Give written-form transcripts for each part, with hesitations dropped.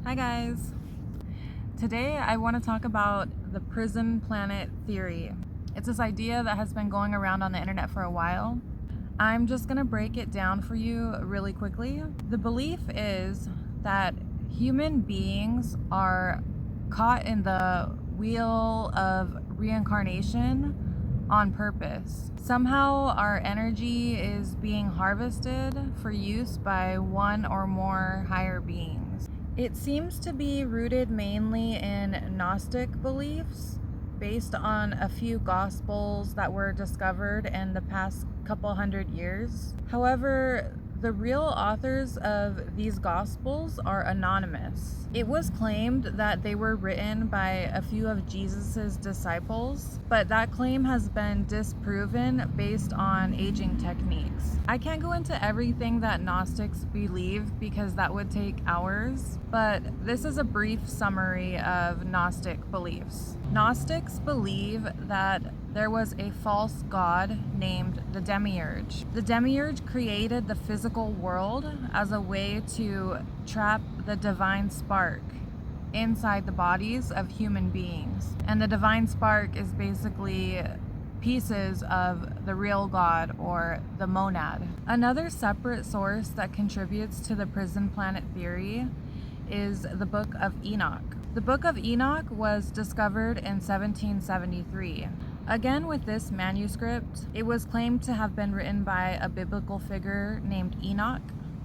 Hi guys! Today I want to talk about the prison planet theory. It's this idea that has been going around on the internet for a while. I'm just going to break it down for you really quickly. The belief is that human beings are caught in the wheel of reincarnation on purpose. Somehow our energy is being harvested for use by one or more higher beings. It seems to be rooted mainly in Gnostic beliefs based on a few gospels that were discovered in the past couple hundred years. However, the real authors of these gospels are anonymous. It was claimed that they were written by a few of Jesus's disciples, but that claim has been disproven based on aging techniques. I can't go into everything that Gnostics believe because that would take hours, but this is a brief summary of Gnostic beliefs. Gnostics believe that there was a false god named the Demiurge. The Demiurge created the physical world as a way to trap the divine spark inside the bodies of human beings. And the divine spark is basically pieces of the real God or the monad. Another separate source that contributes to the prison planet theory is the Book of Enoch. The Book of Enoch was discovered in 1773. Again, with this manuscript, it was claimed to have been written by a biblical figure named Enoch,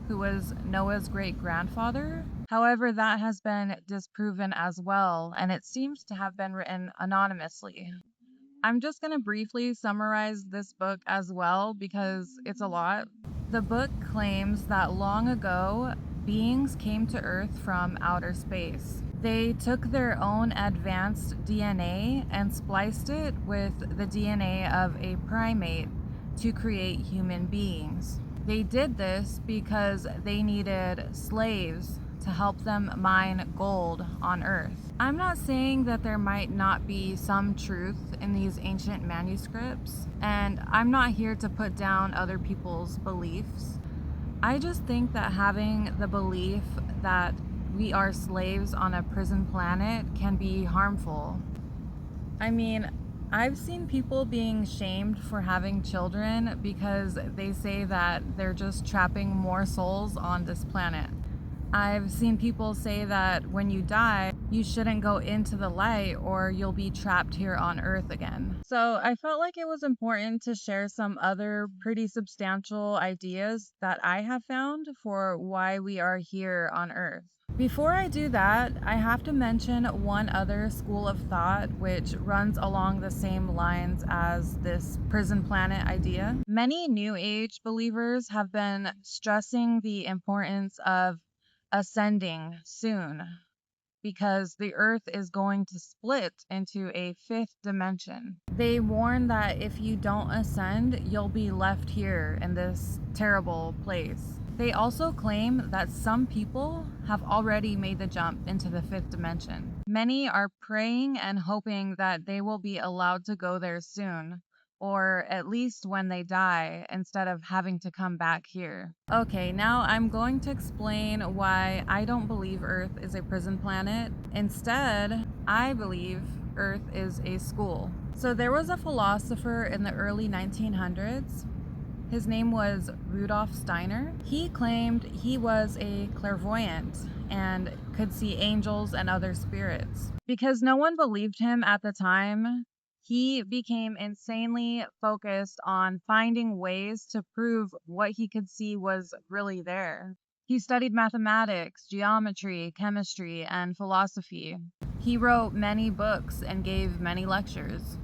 who was Noah's great-grandfather. However, that has been disproven as well, and it seems to have been written anonymously. I'm just going to briefly summarize this book as well because it's a lot. The book claims that long ago, beings came to Earth from outer space. They took their own advanced DNA and spliced it with the DNA of a primate to create human beings. They did this because they needed slaves to help them mine gold on Earth. I'm not saying that there might not be some truth in these ancient manuscripts, and I'm not here to put down other people's beliefs. I just think that having the belief that we are slaves on a prison planet can be harmful. I mean, I've seen people being shamed for having children because they say that they're just trapping more souls on this planet. I've seen people say that when you die, you shouldn't go into the light or you'll be trapped here on Earth again. So I felt like it was important to share some other pretty substantial ideas that I have found for why we are here on Earth. Before I do that, I have to mention one other school of thought which runs along the same lines as this prison planet idea. Many New Age believers have been stressing the importance of ascending soon because the earth is going to split into a fifth dimension. They warn that if you don't ascend, you'll be left here in this terrible place. They also claim that some people have already made the jump into the fifth dimension. Many are praying and hoping that they will be allowed to go there soon, or at least when they die, instead of having to come back here. Okay, now I'm going to explain why I don't believe Earth is a prison planet. Instead, I believe Earth is a school. So there was a philosopher in the early 1900s. His name was Rudolph Steiner. He claimed he was a clairvoyant and could see angels and other spirits. Because no one believed him at the time, he became insanely focused on finding ways to prove what he could see was really there. He studied mathematics, geometry, chemistry, and philosophy. He wrote many books and gave many lectures.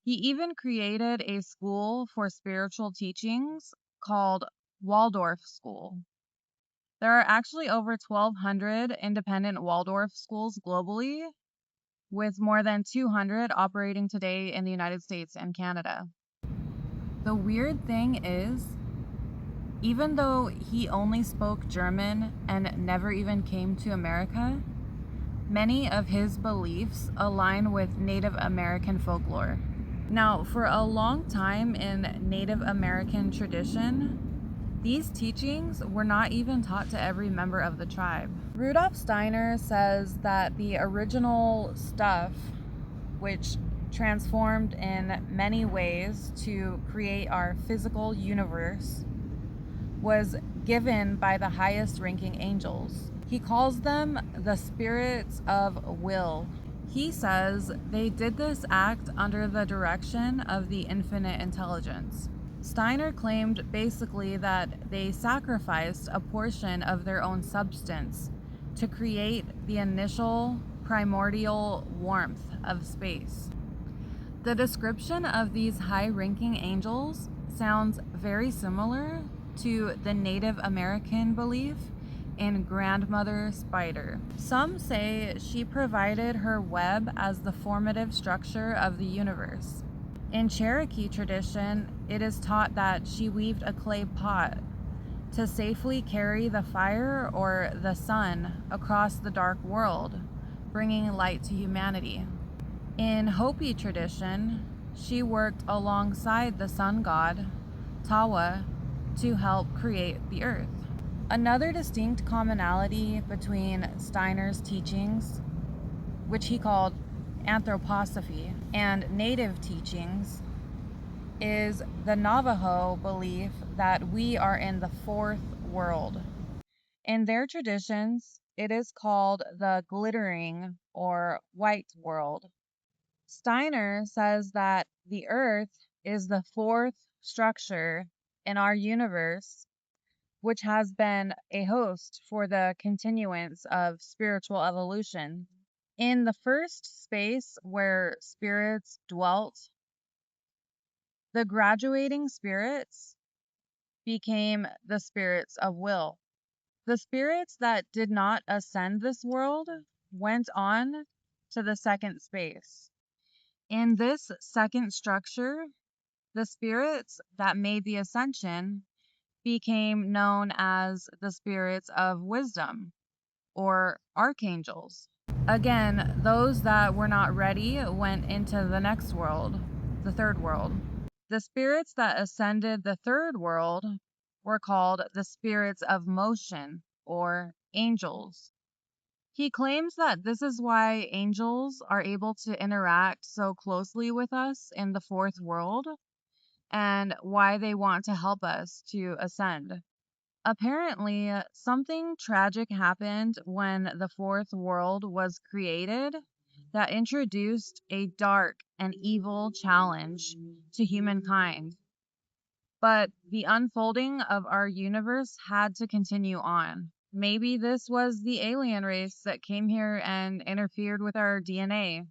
He even created a school for spiritual teachings called Waldorf School. There are actually over 1,200 independent Waldorf schools globally, with more than 200 operating today in the United States and Canada. The weird thing is, even though he only spoke German and never even came to America, many of his beliefs align with Native American folklore. Now, for a long time in Native American tradition, these teachings were not even taught to every member of the tribe. Rudolph Steiner says that the original stuff, which transformed in many ways to create our physical universe, was given by the highest ranking angels. He calls them the spirits of will. He says they did this act under the direction of the infinite intelligence. Steiner claimed basically that they sacrificed a portion of their own substance to create the initial primordial warmth of space. The description of these high-ranking angels sounds very similar to the Native American belief in Grandmother Spider. Some say she provided her web as the formative structure of the universe. In Cherokee tradition, it is taught that she weaved a clay pot to safely carry the fire or the sun across the dark world, bringing light to humanity. In Hopi tradition, she worked alongside the sun god, Tawa, to help create the earth. Another distinct commonality between Steiner's teachings, which he called anthroposophy, and native teachings, is the Navajo belief that we are in the fourth world. In their traditions, it is called the glittering or white world. Steiner says that the earth is the fourth structure in our universe, which has been a host for the continuance of spiritual evolution. In the first space where spirits dwelt, the graduating spirits became the spirits of will. The spirits that did not ascend this world went on to the second space. In this second structure, the spirits that made the ascension became known as the spirits of wisdom or archangels. Again, those that were not ready went into the next world, the third world. The spirits that ascended the third world were called the spirits of motion or angels. He claims that this is why angels are able to interact so closely with us in the fourth world and why they want to help us to ascend. Apparently, something tragic happened when the fourth world was created that introduced a dark and evil challenge to humankind. But the unfolding of our universe had to continue on. Maybe this was the alien race that came here and interfered with our DNA.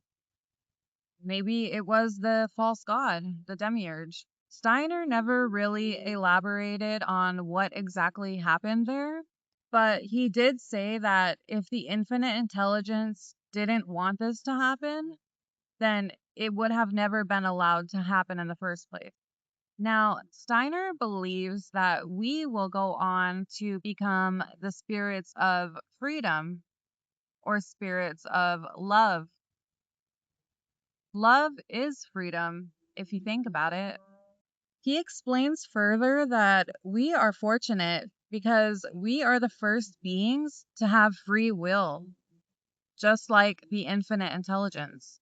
Maybe it was the false god, the demiurge. Steiner never really elaborated on what exactly happened there, but he did say that if the infinite intelligence didn't want this to happen, then it would have never been allowed to happen in the first place. Now, Steiner believes that we will go on to become the spirits of freedom or spirits of love. Love is freedom, if you think about it. He explains further that we are fortunate because we are the first beings to have free will, just like the infinite intelligence.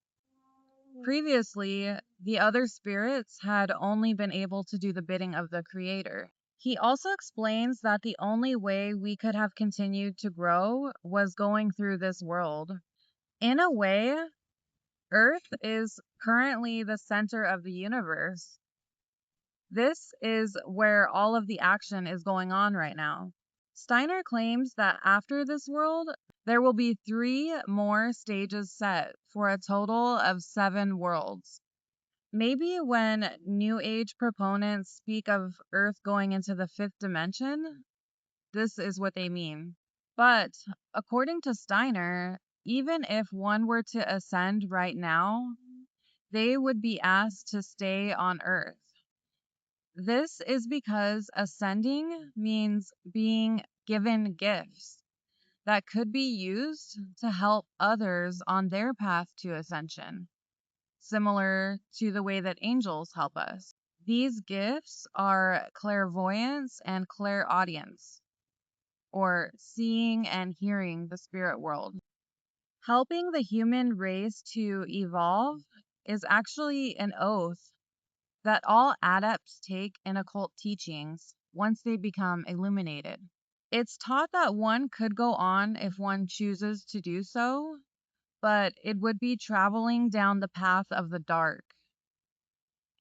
Previously, the other spirits had only been able to do the bidding of the Creator. He also explains that the only way we could have continued to grow was going through this world. In a way, Earth is currently the center of the universe. This is where all of the action is going on right now. Steiner claims that after this world, there will be 3 more stages set for a total of 7 worlds. Maybe when New Age proponents speak of Earth going into the 5th dimension, this is what they mean. But according to Steiner, even if one were to ascend right now, they would be asked to stay on Earth. This is because ascending means being given gifts that could be used to help others on their path to ascension, similar to the way that angels help us. These gifts are clairvoyance and clairaudience, or seeing and hearing the spirit world. Helping the human race to evolve is actually an oath that all adepts take in occult teachings once they become illuminated. It's taught that one could go on if one chooses to do so, but it would be traveling down the path of the dark.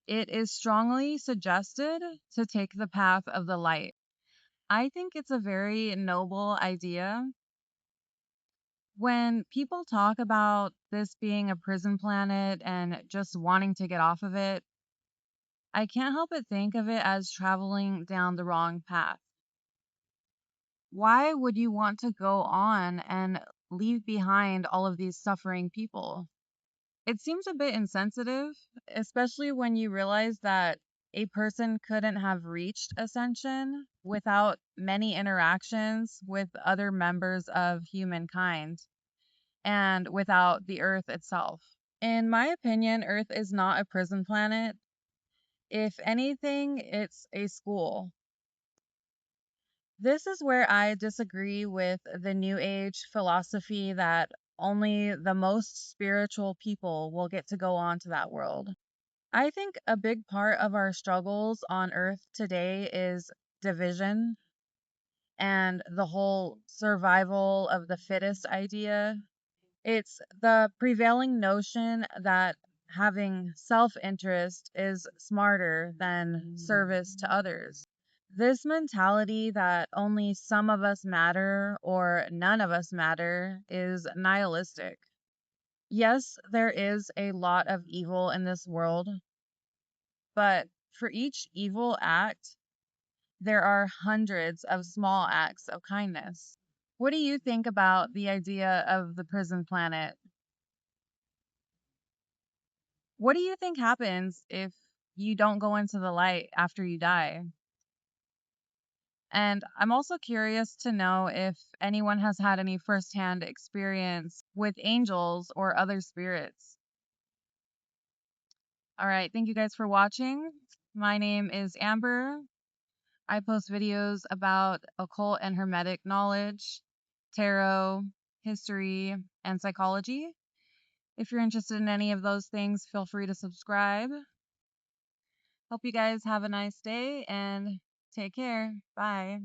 It is strongly suggested to take the path of the light. I think it's a very noble idea. When people talk about this being a prison planet and just wanting to get off of it, I can't help but think of it as traveling down the wrong path. Why would you want to go on and leave behind all of these suffering people? It seems a bit insensitive, especially when you realize that a person couldn't have reached ascension without many interactions with other members of humankind and without the Earth itself. In my opinion, Earth is not a prison planet. If anything, it's a school. This is where I disagree with the New Age philosophy that only the most spiritual people will get to go on to that world. I think a big part of our struggles on Earth today is division and the whole survival of the fittest idea. It's the prevailing notion that having self interest is smarter than service to others. This mentality that only some of us matter or none of us matter is nihilistic. Yes, there is a lot of evil in this world, but for each evil act, there are hundreds of small acts of kindness. What do you think about the idea of the prison planet? What do you think happens if you don't go into the light after you die? And I'm also curious to know if anyone has had any firsthand experience with angels or other spirits. All right, thank you guys for watching. My name is Amber. I post videos about occult and hermetic knowledge, tarot, history, and psychology. If you're interested in any of those things, feel free to subscribe. Hope you guys have a nice day and take care. Bye.